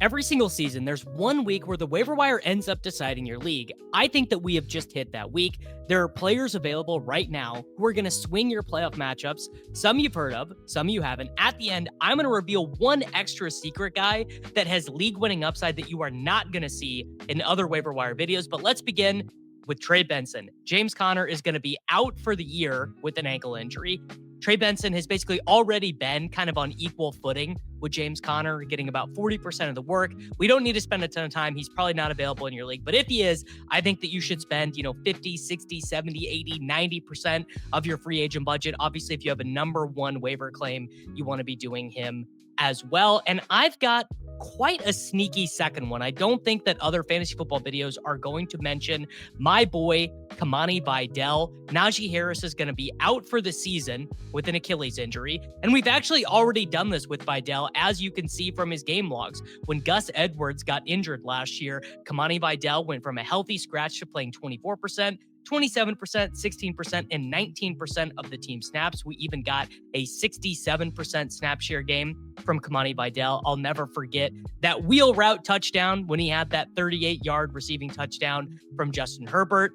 Every single season, there's one week where the waiver wire ends up deciding your league. I think that we have just hit that week. There are players available right now who are going to swing your playoff matchups. Some you've heard of, some you haven't. At the end, I'm going to reveal one extra secret guy that has league-winning upside that you are not going to see in other waiver wire videos. But let's begin with Trey Benson. James Conner is going to be out for the year with an ankle injury. Trey Benson has basically already been kind of on equal footing with James Conner, getting about 40% of the work. We don't need to spend a ton of time. He's probably not available in your league. But if he is, I think that you should spend, 50, 60, 70, 80, 90% of your free agent budget. Obviously, if you have a number one waiver claim, you want to be doing him as well. And I've got quite a sneaky second one. I don't think that other fantasy football videos are going to mention my boy, Kimani Vidal. Najee Harris is going to be out for the season with an Achilles injury. And we've actually already done this with Vidal, as you can see from his game logs. When Gus Edwards got injured last year, Kimani Vidal went from a healthy scratch to playing 24%, 27%, 16%, and 19% of the team snaps. We even got a 67% snap share game from Kimani Vidal. I'll never forget that wheel route touchdown when he had that 38-yard receiving touchdown from Justin Herbert.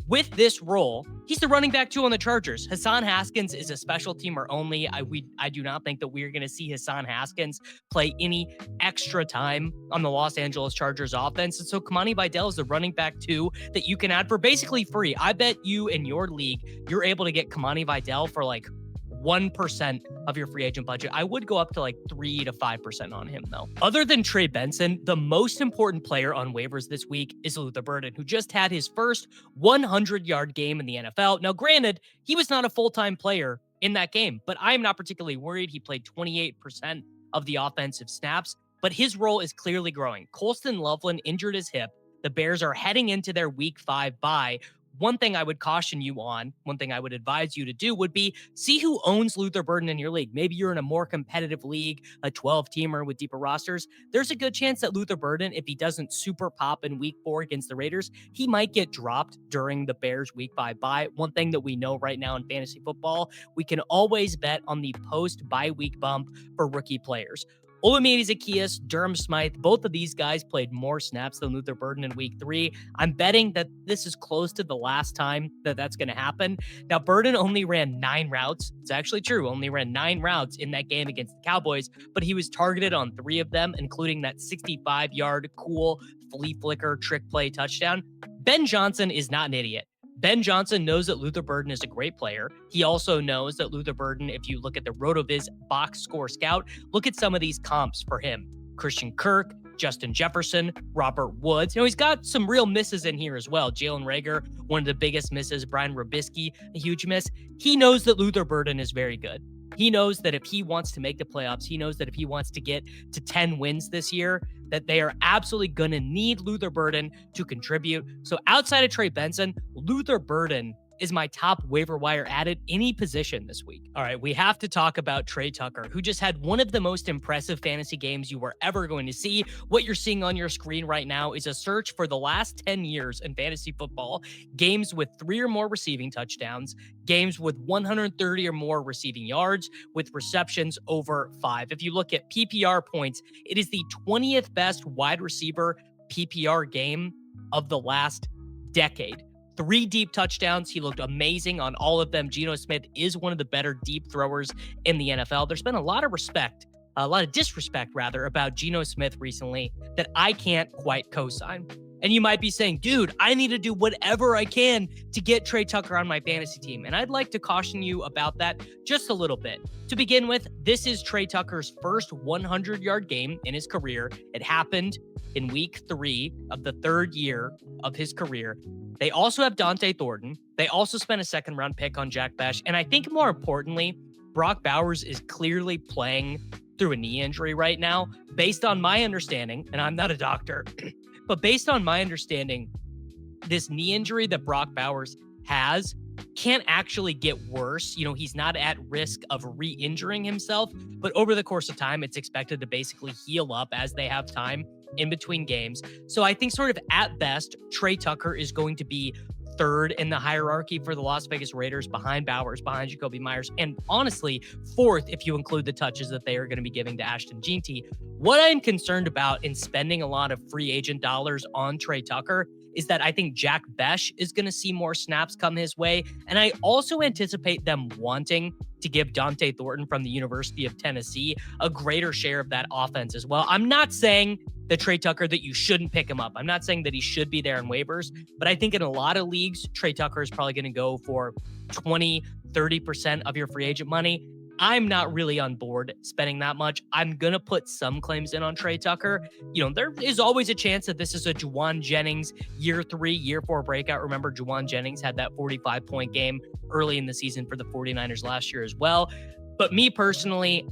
With this role, he's the running back 2 on the Chargers. Hassan Haskins is a special teamer only. I do not think that we're going to see Hassan Haskins play any extra time on the Los Angeles Chargers offense. And so Kimani Vidal is the running back 2 that you can add for basically free. I bet you in your league, you're able to get Kimani Vidal for like 1% of your free agent budget. I would go up to like 3 to 5% on him though. Other than Trey Benson, the most important player on waivers this week is Luther Burden, who just had his first 100-yard game in the NFL. Now, granted, he was not a full-time player in that game, but I'm not particularly worried. He played 28% of the offensive snaps, but his role is clearly growing. Colston Loveland injured his hip. The Bears are heading into their week 5 bye. One thing I would caution you on, one thing I would advise you to do would be see who owns Luther Burden in your league. Maybe you're in a more competitive league, a 12-teamer with deeper rosters. There's a good chance that Luther Burden, if he doesn't super pop in week 4 against the Raiders, he might get dropped during the Bears week 5 bye. One thing that we know right now in fantasy football, we can always bet on the post-bye week bump for rookie players. Olamide Zaccheaus, Durham Smythe, both of these guys played more snaps than Luther Burden in week 3. I'm betting that this is close to the last time that that's going to happen. Now, Burden only ran 9 routes. It's actually true. Only ran 9 routes in that game against the Cowboys, but he was targeted on 3 of them, including that 65-yard cool flea flicker trick play touchdown. Ben Johnson is not an idiot. Ben Johnson knows that Luther Burden is a great player. He also knows that Luther Burden, if you look at the RotoViz box score scout, look at some of these comps for him. Christian Kirk, Justin Jefferson, Robert Woods. He's got some real misses in here as well. Jalen Reagor, one of the biggest misses. Brian Robisky, a huge miss. He knows that Luther Burden is very good. He knows that if he wants to make the playoffs, he knows that if he wants to get to 10 wins this year, that they are absolutely going to need Luther Burden to contribute. So outside of Trey Benson, Luther Burden is my top waiver wire added any position this week. All right, we have to talk about Tre Tucker, who just had one of the most impressive fantasy games you were ever going to see. What you're seeing on your screen right now is a search for the last 10 years in fantasy football, games with 3 or more receiving touchdowns, games with 130 or more receiving yards, with receptions over 5. If you look at PPR points, it is the 20th best wide receiver PPR game of the last decade. 3 deep touchdowns. He looked amazing on all of them. Geno Smith is one of the better deep throwers in the NFL. There's been a lot of disrespect about Geno Smith recently that I can't quite co-sign. And you might be saying, dude, I need to do whatever I can to get Tre Tucker on my fantasy team. And I'd like to caution you about that just a little bit. To begin with, this is Tre Tucker's first 100-yard game in his career. It happened in week 3 of the 3rd year of his career. They also have Kavontae Thornton. They also spent a 2nd-round pick on Jack Bech. And I think more importantly, Brock Bowers is clearly playing through a knee injury right now. Based on my understanding, and I'm not a doctor, but based on my understanding, this knee injury that Brock Bowers has can't actually get worse. He's not at risk of re-injuring himself, but over the course of time, it's expected to basically heal up as they have time in between games. So I think sort of at best, Tre Tucker is going to be third in the hierarchy for the Las Vegas Raiders, behind Bowers, behind Jacoby Myers, and honestly, fourth if you include the touches that they are going to be giving to Ashton Jeanty. What I'm concerned about in spending a lot of free agent dollars on Tre Tucker is that I think Jack Besh is going to see more snaps come his way. And I also anticipate them wanting to give Dante Thornton from the University of Tennessee a greater share of that offense as well. I'm not saying that Tre Tucker, that you shouldn't pick him up. I'm not saying that he should be there in waivers, but I think in a lot of leagues, Tre Tucker is probably going to go for 20, 30% of your free agent money. I'm not really on board spending that much. I'm going to put some claims in on Tre Tucker. You know, there is always a chance that this is a Juwan Jennings year 3, year 4 breakout. Remember, Juwan Jennings had that 45-point game early in the season for the 49ers last year as well. But me personally,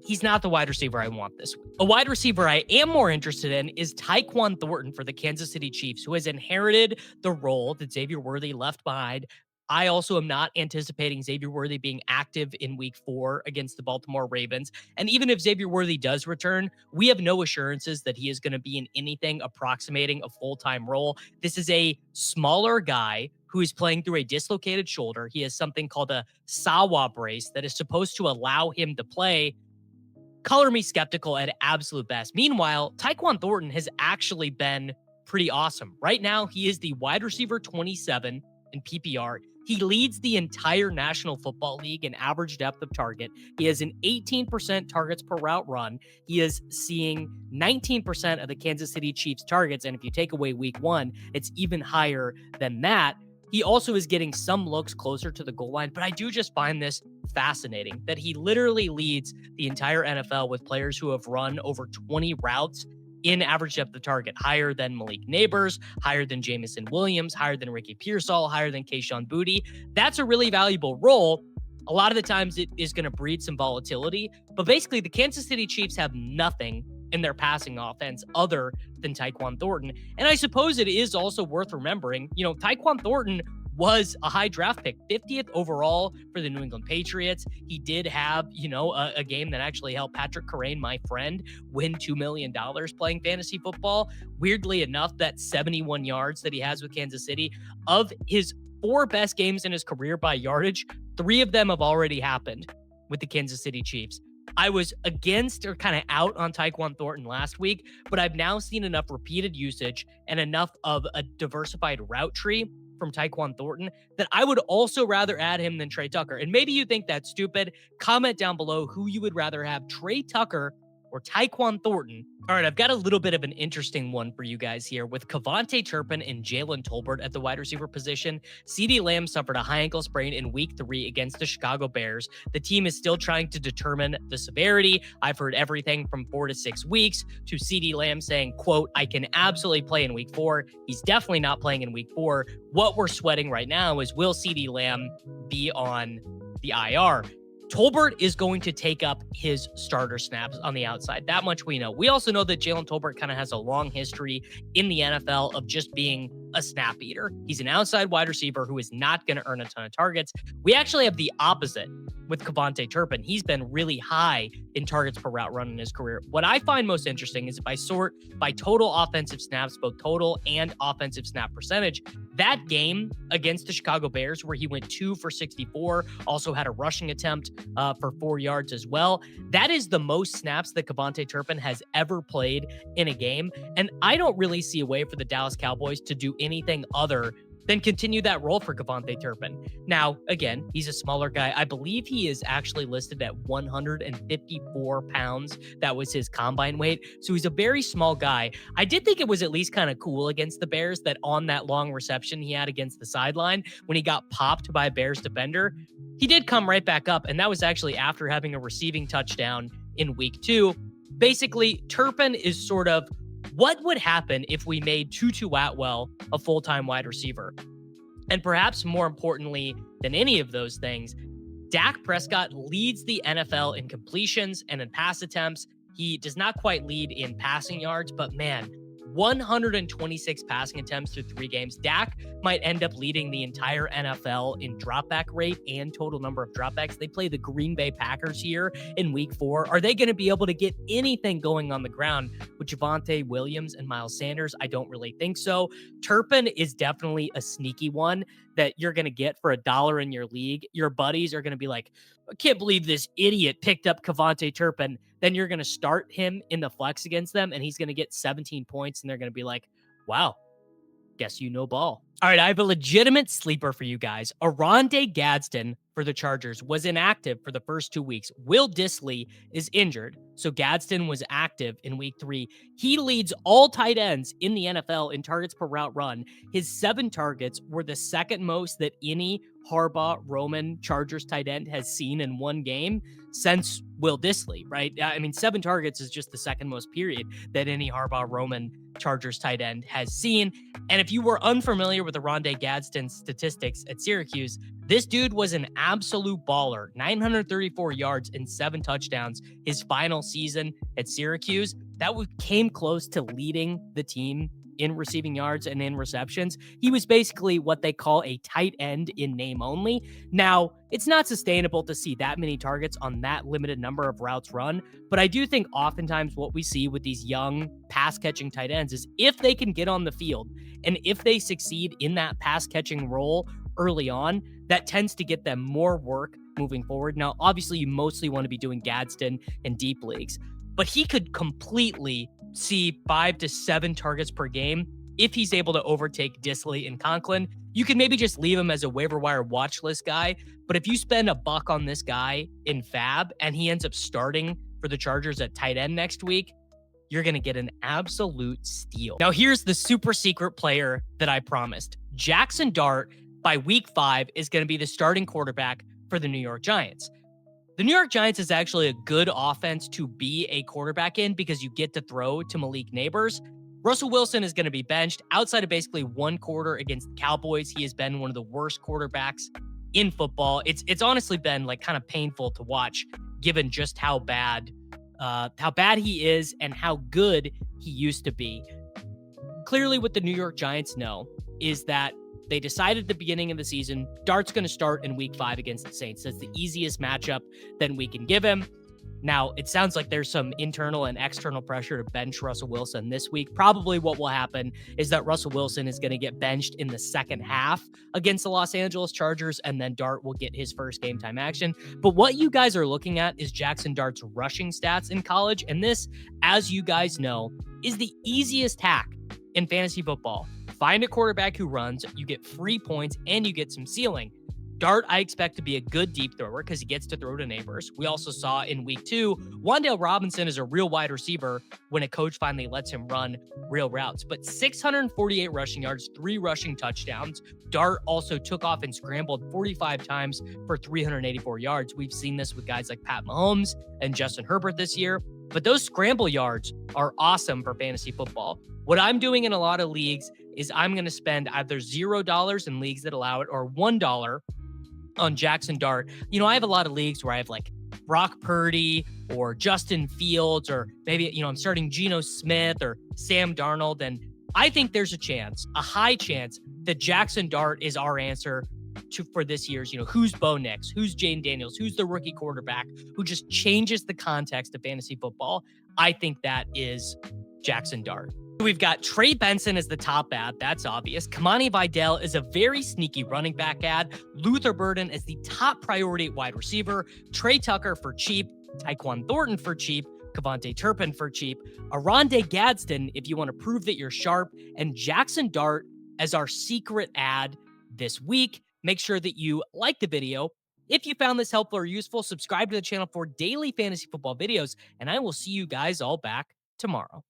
he's not the wide receiver I want this week. A wide receiver I am more interested in is Tyquan Thornton for the Kansas City Chiefs, who has inherited the role that Xavier Worthy left behind. I also am not anticipating Xavier Worthy being active in week 4 against the Baltimore Ravens. And even if Xavier Worthy does return, we have no assurances that he is going to be in anything approximating a full-time role. This is a smaller guy who is playing through a dislocated shoulder. He has something called a Sawa brace that is supposed to allow him to play. Color me skeptical at absolute best. Meanwhile, Tyquan Thornton has actually been pretty awesome. Right now, he is the wide receiver 27 in PPR. He leads the entire National Football League in average depth of target. He has an 18% targets per route run. He is seeing 19% of the Kansas City Chiefs targets. And if you take away week 1, it's even higher than that. He also is getting some looks closer to the goal line, but I do just find this fascinating that he literally leads the entire NFL with players who have run over 20 routes in average depth of target, higher than Malik Neighbors, higher than Jamison Williams, higher than Ricky Pearsall, higher than Kayshon Boutte. That's a really valuable role. A lot of the times it is going to breed some volatility, but basically the Kansas City Chiefs have nothing in their passing offense other than Tyquan Thornton. And I suppose it is also worth remembering, you know, Tyquan Thornton was a high draft pick, 50th overall for the New England Patriots. He did have, you know, a game that actually helped Patrick Carrain, my friend, win $2 million playing fantasy football. Weirdly enough, that 71 yards that he has with Kansas City, of his 4 best games in his career by yardage, 3 of them have already happened with the Kansas City Chiefs. I was against or kind of out on Tyquan Thornton last week, but I've now seen enough repeated usage and enough of a diversified route tree from Tyquan Thornton that I would also rather add him than Tre Tucker. And maybe you think that's stupid. Comment down below who you would rather have, Tre Tucker or Tyquan Thornton. All right, I've got a little bit of an interesting one for you guys here with Kavontae Turpin and Jalen Tolbert at the wide receiver position. CeeDee Lamb suffered a high ankle sprain in week 3 against the Chicago Bears. The team is still trying to determine the severity. I've heard everything from 4 to 6 weeks to CeeDee Lamb saying, quote, I can absolutely play in week 4. He's definitely not playing in week 4. What we're sweating right now is, will CeeDee Lamb be on the IR? Tolbert is going to take up his starter snaps on the outside. That much we know. We also know that Jalen Tolbert kind of has a long history in the NFL of just being a snap eater. He's an outside wide receiver who is not going to earn a ton of targets. We actually have the opposite with Kavontae Turpin. He's been really high in targets per route run in his career. What I find most interesting is if I sort by total offensive snaps, both total and offensive snap percentage, that game against the Chicago Bears where he went 2 for 64, also had a rushing attempt for 4 yards as well. That is the most snaps that Kavontae Turpin has ever played in a game. And I don't really see a way for the Dallas Cowboys to do anything other than continue that role for Kavontae Turpin. Now, again, he's a smaller guy. I believe he is actually listed at 154 pounds. That was his combine weight. So he's a very small guy. I did think it was at least kind of cool against the Bears that on that long reception he had against the sideline, when he got popped by a Bears defender, he did come right back up. And that was actually after having a receiving touchdown in week 2. Basically, Turpin is sort of what would happen if we made Tutu Atwell a full-time wide receiver? And perhaps more importantly than any of those things, Dak Prescott leads the NFL in completions and in pass attempts. He does not quite lead in passing yards, but man, 126 passing attempts through 3 games. Dak might end up leading the entire NFL in dropback rate and total number of dropbacks. They play the Green Bay Packers here in week 4. Are they going to be able to get anything going on the ground with Javonte Williams and Miles Sanders? I don't really think so. Turpin is definitely a sneaky one that you're going to get for $1 in your league. Your buddies are going to be like, I can't believe this idiot picked up Kavontae Turpin. Then you're going to start him in the flex against them, and he's going to get 17 points, and they're going to be like, wow, guess you know ball. All right, I have a legitimate sleeper for you guys. Oronde Gadsden for the Chargers was inactive for the first 2 weeks. Will Dissly is injured, so Gadsden was active in week 3. He leads all tight ends in the NFL in targets per route run. His 7 targets were the second most that any Harbaugh Roman Chargers tight end has seen in one game since Will Dissly, right? I mean, 7 targets is just the second most period that any Harbaugh Roman Chargers tight end has seen. And if you were unfamiliar with Oronde Gadsden's statistics at Syracuse, this dude was an absolute baller. 934 yards and 7 touchdowns his final season at Syracuse. That came close to leading the team in receiving yards and in receptions. He was basically what they call a tight end in name only. Now, it's not sustainable to see that many targets on that limited number of routes run, but I do think oftentimes what we see with these young pass-catching tight ends is if they can get on the field and if they succeed in that pass-catching role early on, that tends to get them more work moving forward. Now, obviously, you mostly want to be doing Gadsden in deep leagues, but he could completely see 5 to 7 targets per game if he's able to overtake Dissly and Conklin. You can maybe just leave him as a waiver wire watch list guy, but if you spend $1 on this guy in Fab and he ends up starting for the Chargers at tight end next week, you're going to get an absolute steal. Now, here's the super secret player that I promised. Jaxson Dart, by week 5, is going to be the starting quarterback for the New York Giants. The New York Giants is actually a good offense to be a quarterback in because you get to throw to Malik Neighbors. Russell Wilson is going to be benched. Outside of basically 1 quarter against the Cowboys, he has been one of the worst quarterbacks in football. It's honestly been like kind of painful to watch given just how bad he is and how good he used to be. Clearly what the New York Giants know is that they decided at the beginning of the season, Dart's going to start in week 5 against the Saints. That's the easiest matchup that we can give him. Now, it sounds like there's some internal and external pressure to bench Russell Wilson this week. Probably what will happen is that Russell Wilson is going to get benched in the second half against the Los Angeles Chargers, and then Dart will get his first game time action. But what you guys are looking at is Jaxson Dart's rushing stats in college. And this, as you guys know, is the easiest hack in fantasy football. Find a quarterback who runs, you get free points, and you get some ceiling. Dart, I expect to be a good deep thrower because he gets to throw to Neighbors. We also saw in week 2, Wan'Dale Robinson is a real wide receiver when a coach finally lets him run real routes. But 648 rushing yards, 3 rushing touchdowns. Dart also took off and scrambled 45 times for 384 yards. We've seen this with guys like Pat Mahomes and Justin Herbert this year. But those scramble yards are awesome for fantasy football. What I'm doing in a lot of leagues is I'm going to spend either $0 in leagues that allow it or $1 on Jaxson Dart. You know, I have a lot of leagues where I have like Brock Purdy or Justin Fields, or maybe, you know, I'm starting Geno Smith or Sam Darnold. And I think there's a chance, a high chance, that Jaxson Dart is our answer for this year's, you know, who's Bo Nix, who's Jane Daniels, who's the rookie quarterback who just changes the context of fantasy football. I think that is Jaxson Dart. We've got Trey Benson as the top ad. That's obvious. Kimani Vidal is a very sneaky running back ad. Luther Burden is the top priority wide receiver. Tre Tucker for cheap. Tyquan Thornton for cheap. Kavontae Turpin for cheap. Oronde Gadsden if you want to prove that you're sharp. And Jaxson Dart as our secret ad this week. Make sure that you like the video. If you found this helpful or useful, subscribe to the channel for daily fantasy football videos. And I will see you guys all back tomorrow.